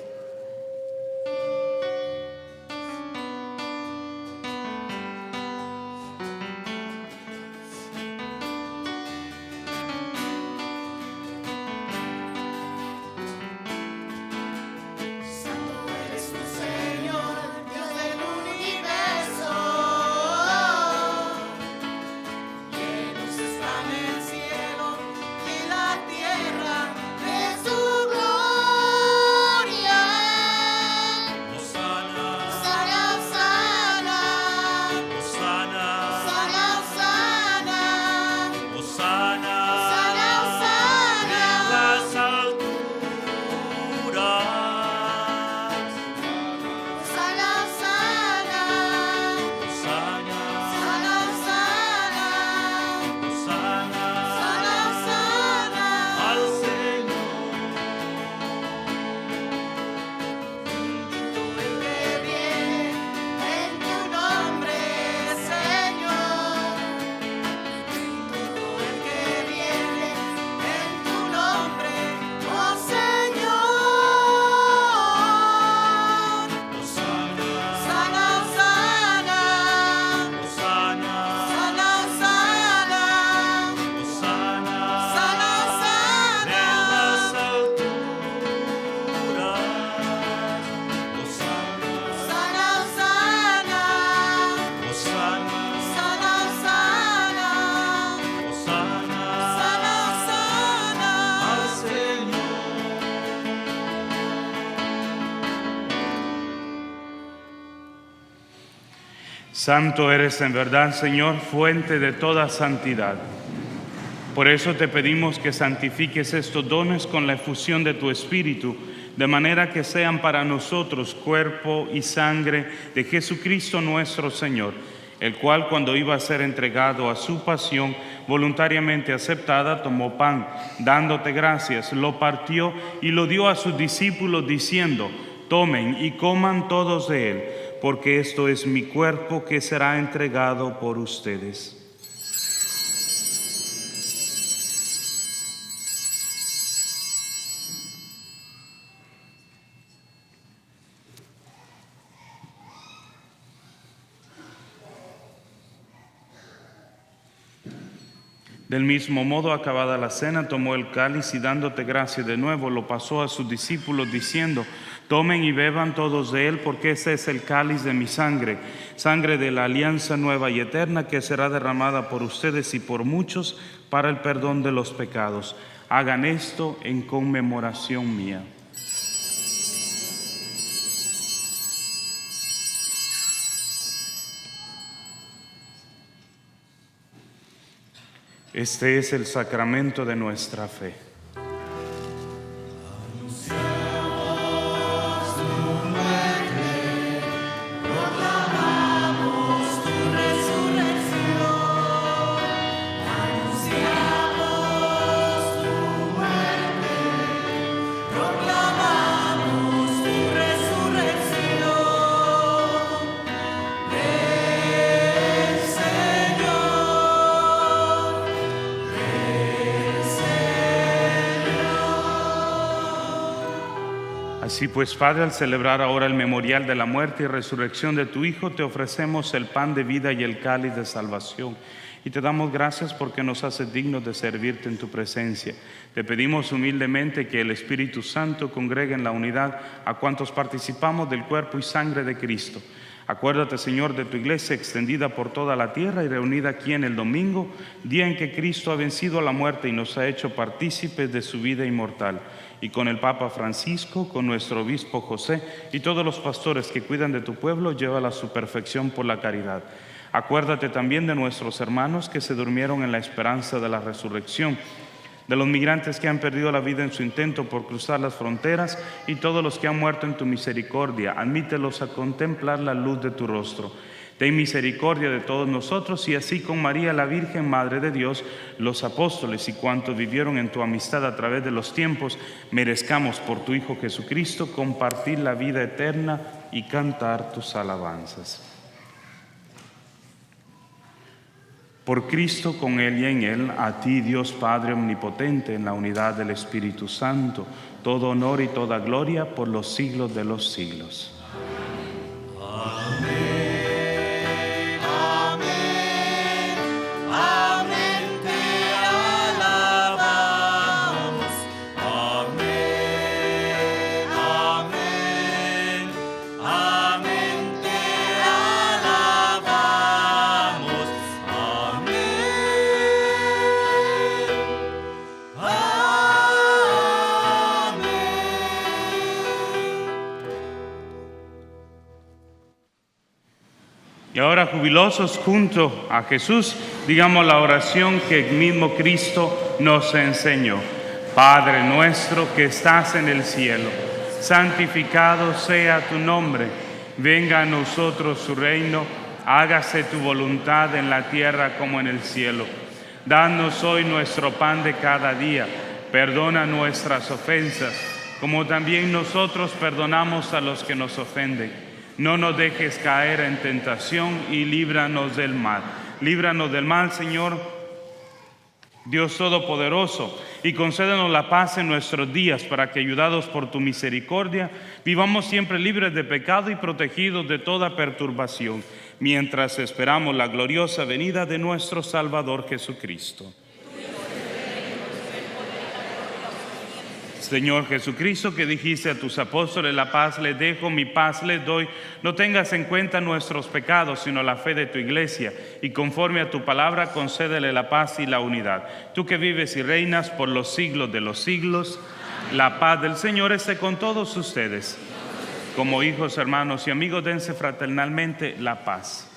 Santo eres en verdad, Señor, fuente de toda santidad. Por eso te pedimos que santifiques estos dones con la efusión de tu Espíritu, de manera que sean para nosotros cuerpo y sangre de Jesucristo nuestro Señor, el cual, cuando iba a ser entregado a su pasión voluntariamente aceptada, tomó pan, dándote gracias, lo partió y lo dio a sus discípulos, diciendo: tomen y coman todos de él, porque esto es mi cuerpo que será entregado por ustedes. Del mismo modo, acabada la cena, tomó el cáliz y dándote gracias de nuevo, lo pasó a sus discípulos diciendo: tomen y beban todos de él, porque este es el cáliz de mi sangre, sangre de la alianza nueva y eterna, que será derramada por ustedes y por muchos para el perdón de los pecados. Hagan esto en conmemoración mía. Este es el sacramento de nuestra fe. Así pues, Padre, al celebrar ahora el memorial de la muerte y resurrección de tu Hijo, te ofrecemos el pan de vida y el cáliz de salvación. y te damos gracias porque nos haces dignos de servirte en tu presencia. Te pedimos humildemente que el Espíritu Santo congregue en la unidad a cuantos participamos del cuerpo y sangre de Cristo. Acuérdate, Señor, de tu iglesia extendida por toda la tierra y reunida aquí en el domingo, día en que Cristo ha vencido a la muerte y nos ha hecho partícipes de su vida inmortal. Y con el Papa Francisco, con nuestro obispo José y todos los pastores que cuidan de tu pueblo, llévala a su perfección por la caridad. Acuérdate también de nuestros hermanos que se durmieron en la esperanza de la resurrección, de los migrantes que han perdido la vida en su intento por cruzar las fronteras y todos los que han muerto en tu misericordia. Admítelos a contemplar la luz de tu rostro. Ten misericordia de todos nosotros y así con María, la Virgen Madre de Dios, los apóstoles y cuantos vivieron en tu amistad a través de los tiempos, merezcamos por tu Hijo Jesucristo compartir la vida eterna y cantar tus alabanzas. Por Cristo, con Él y en Él, a ti, Dios Padre Omnipotente, en la unidad del Espíritu Santo, todo honor y toda gloria por los siglos de los siglos. Y ahora, jubilosos junto a Jesús, digamos la oración que el mismo Cristo nos enseñó. Padre nuestro que estás en el cielo, santificado sea tu nombre. Venga a nosotros tu reino, hágase tu voluntad en la tierra como en el cielo. Danos hoy nuestro pan de cada día. Perdona nuestras ofensas, como también nosotros perdonamos a los que nos ofenden. No nos dejes caer en tentación y líbranos del mal. Líbranos del mal, Señor, Dios Todopoderoso, y concédenos la paz en nuestros días para que, ayudados por tu misericordia, vivamos siempre libres de pecado y protegidos de toda perturbación, mientras esperamos la gloriosa venida de nuestro Salvador Jesucristo. Señor Jesucristo, que dijiste a tus apóstoles, la paz les dejo, mi paz les doy, no tengas en cuenta nuestros pecados, sino la fe de tu iglesia, y conforme a tu palabra, concédele la paz y la unidad. Tú que vives y reinas por los siglos de los siglos, la paz del Señor esté con todos ustedes. Como hijos, hermanos y amigos, dense fraternalmente la paz.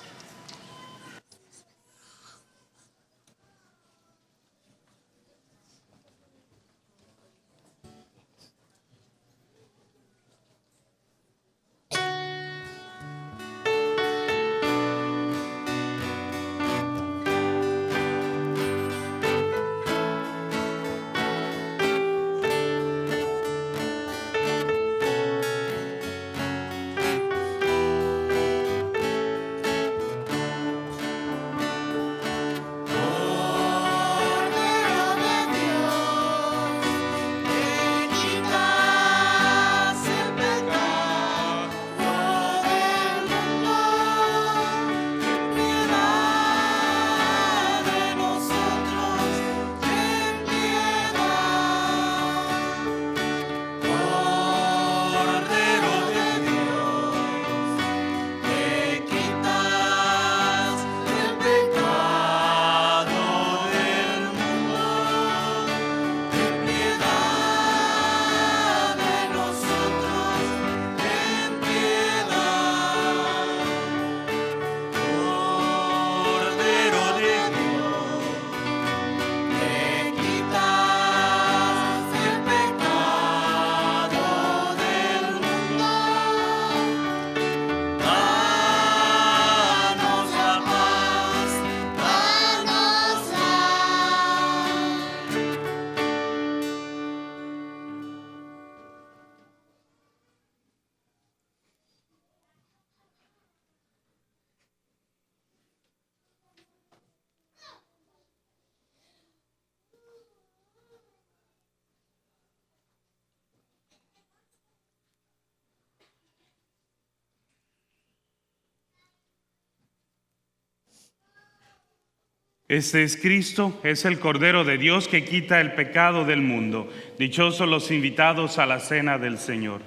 Este es Cristo, es el Cordero de Dios que quita el pecado del mundo. Dichosos los invitados a la cena del Señor.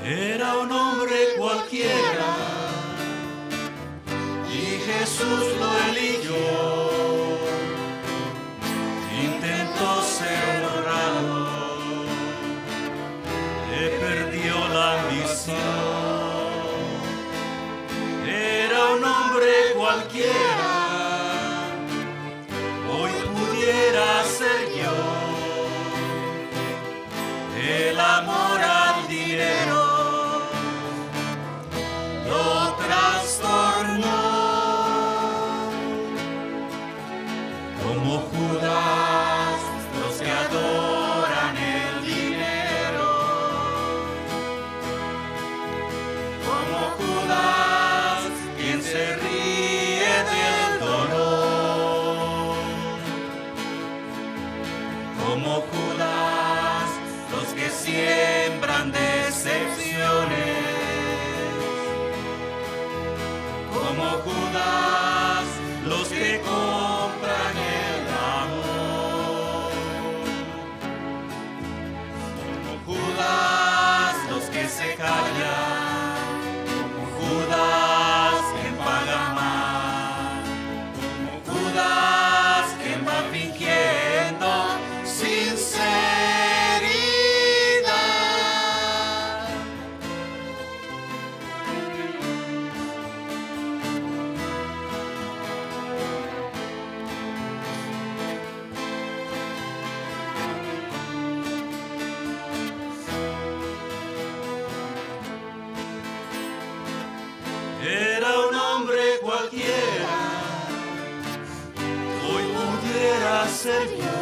Era un hombre cualquiera y Jesús lo eligió. Intentó ser honrado, le perdió la ambición. Era un hombre cualquiera, hoy pudiera ser yo. El amor al dinero lo trastornó, como Judas, los que adoran el dinero, como Judas, quien se ríe del dolor, como Judas, los que siembran decepciones, como Judas, los que compran el amor, como Judas, los que se callan, como Judas, quien paga más, como Judas, quien va fingiendo sinceridad. Era un hombre cualquiera, hoy pudiera ser yo.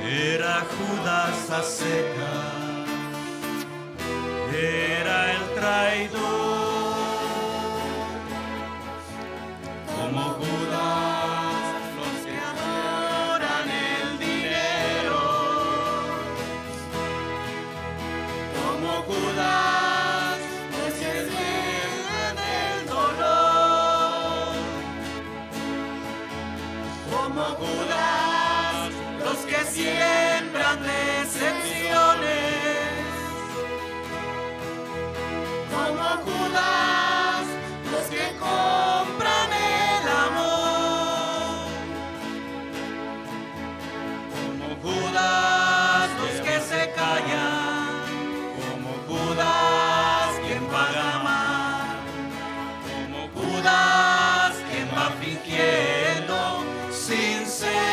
Era Judas a secas, era el traidor, como Judas, los que adoran el dinero, como Judas, los que sienten el dolor, como Judas, los que siembran decepciones, como Judas, los que compran el amor, como Judas, los que se callan, como Judas, quien paga más, como Judas, quien va fingiendo sinceridad.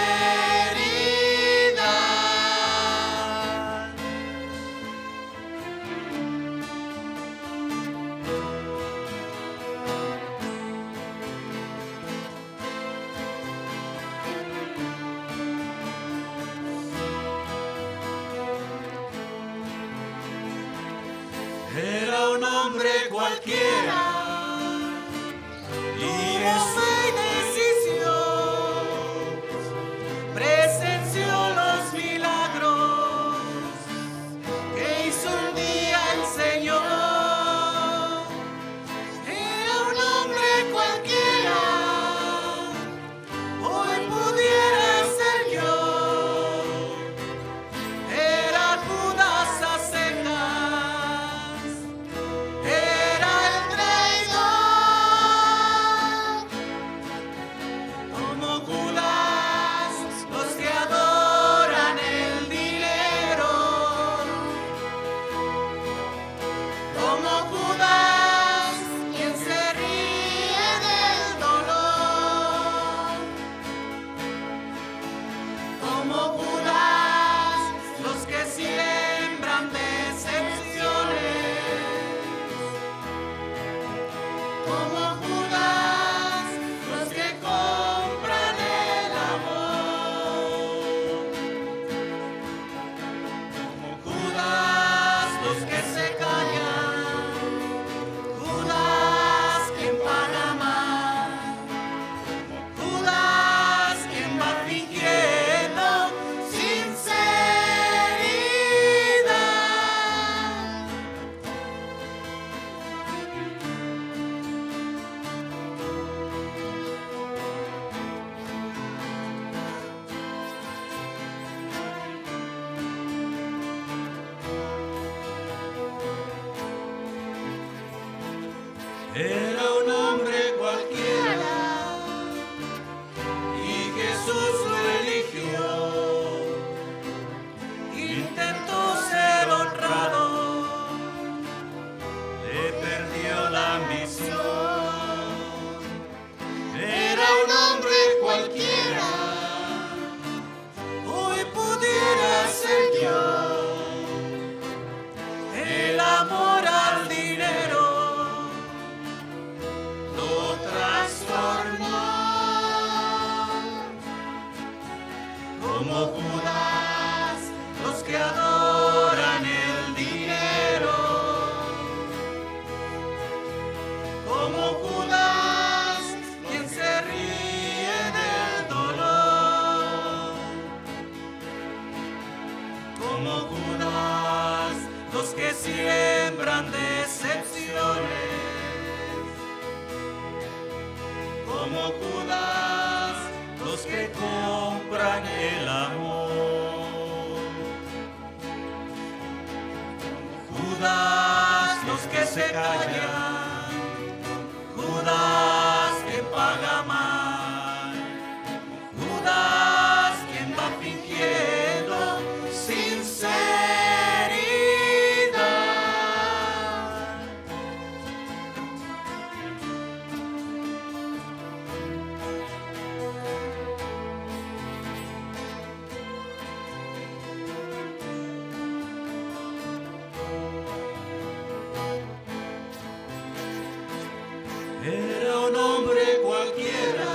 Era un hombre cualquiera y en su decisión presenció los milagros que hizo un día el Señor. Era un hombre cualquiera, hoy pudiera ser yo. Era Judas a secas, era el Era un hombre cualquiera y Jesús lo eligió. Intentó ser honrado, le perdió la ambición. Era un hombre cualquiera, hoy pudiera ser yo. El amor al dinero lo trastornó. Como Judas, los que adoran el dinero. Como Judas, quien se ríe del dolor. Como Judas, los que siembran decepciones. Como Judas, los que compran el amor. Judas, los que se callan. Judas, que paga mal. Judas, quien va fingiendo sinceridad. Era un hombre cualquiera,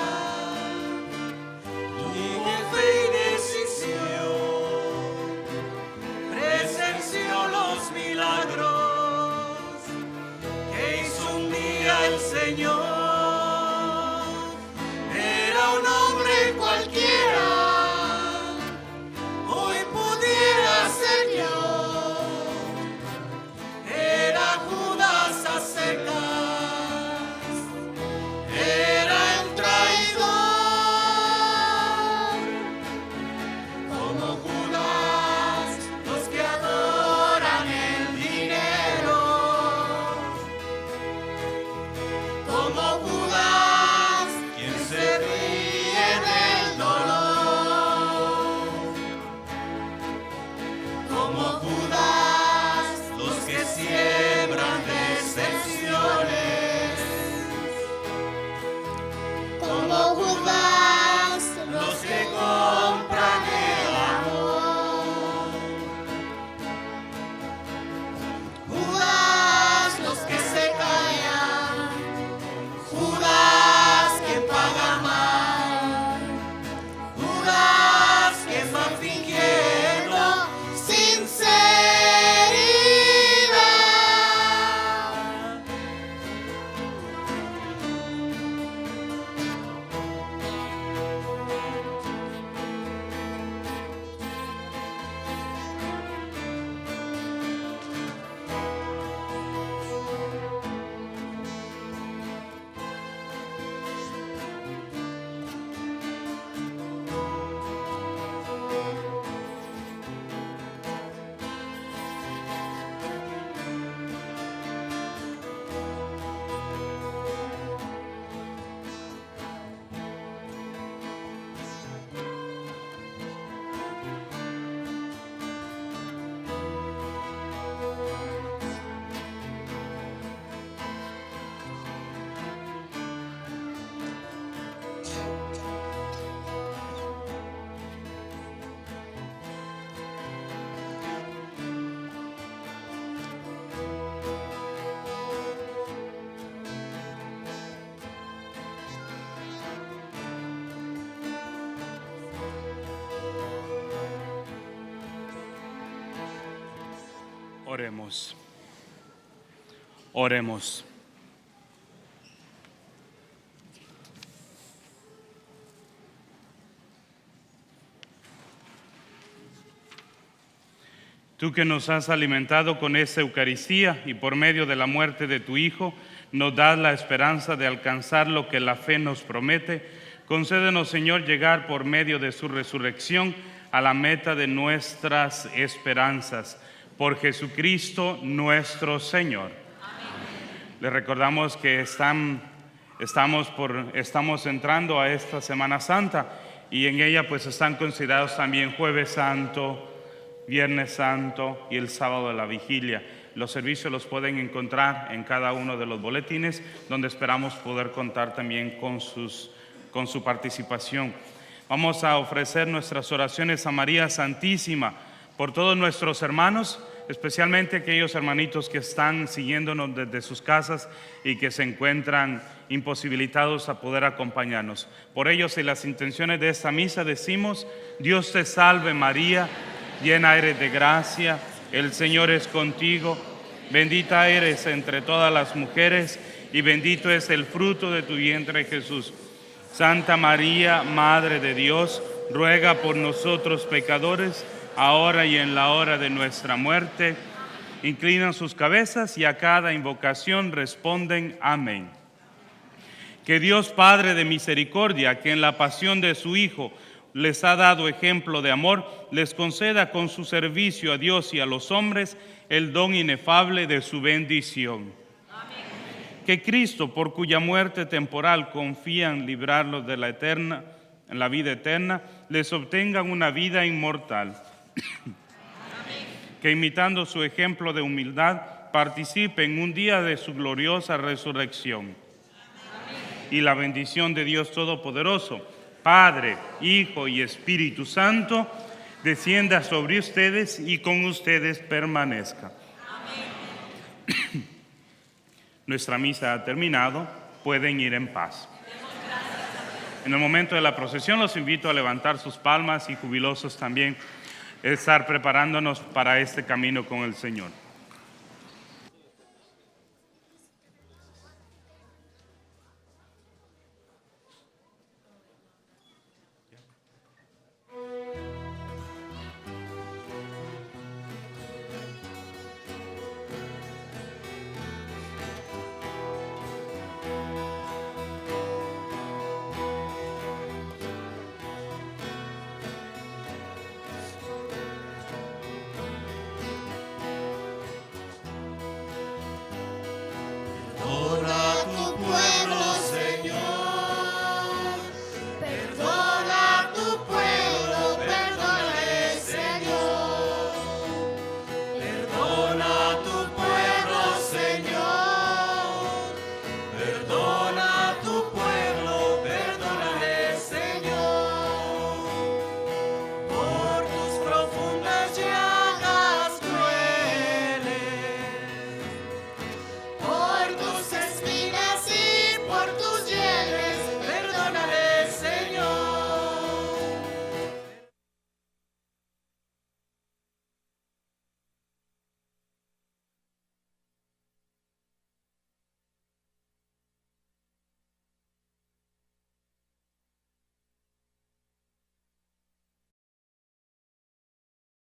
ni de fe y decisión, presenció los milagros que hizo un día el Señor. Era un hombre cualquiera, hoy pudiera ser yo. Era Judas a secas. Era el traidor, como Judas, los que adoran el dinero. Como Judas, quien se ríe del dolor. Como Judas, los que siembran decepciones. Como Judas, los que compran el amor. Judas, los que se callan. Judas, quien paga mal. Judas, quien va fingiendo sinceridad. Oremos. Oremos. Tú que nos has alimentado con esta Eucaristía y por medio de la muerte de tu Hijo, nos das la esperanza de alcanzar lo que la fe nos promete. Concédenos, Señor, llegar por medio de su resurrección a la meta de nuestras esperanzas. Por Jesucristo nuestro Señor. Amén. Les recordamos que estamos entrando a esta Semana Santa y en ella pues están considerados también Jueves Santo, Viernes Santo y el sábado de la Vigilia. Los servicios los pueden encontrar en cada uno de los boletines, donde esperamos poder contar también con su participación. Vamos a ofrecer nuestras oraciones a María Santísima por todos nuestros hermanos, especialmente aquellos hermanitos que están siguiéndonos desde sus casas y que se encuentran imposibilitados a poder acompañarnos. Por ellos y las intenciones de esta misa decimos: Dios te salve María, llena eres de gracia, el Señor es contigo, bendita eres entre todas las mujeres y bendito es el fruto de tu vientre Jesús. Santa María, Madre de Dios, ruega por nosotros pecadores, ahora y en la hora de nuestra muerte. Inclinan sus cabezas y a cada invocación responden amén. Que Dios Padre de misericordia, que en la pasión de su Hijo les ha dado ejemplo de amor, les conceda con su servicio a Dios y a los hombres el don inefable de su bendición. Amén. Que Cristo, por cuya muerte temporal confían librarlos de la vida eterna, les obtengan una vida inmortal. Que imitando su ejemplo de humildad, participen un día de su gloriosa resurrección. Y la bendición de Dios Todopoderoso, Padre, Hijo y Espíritu Santo, descienda sobre ustedes y con ustedes permanezca. Amén. Nuestra misa ha terminado, pueden ir en paz. En el momento de la procesión los invito a levantar sus palmas y jubilosos también estar preparándonos para este camino con el Señor.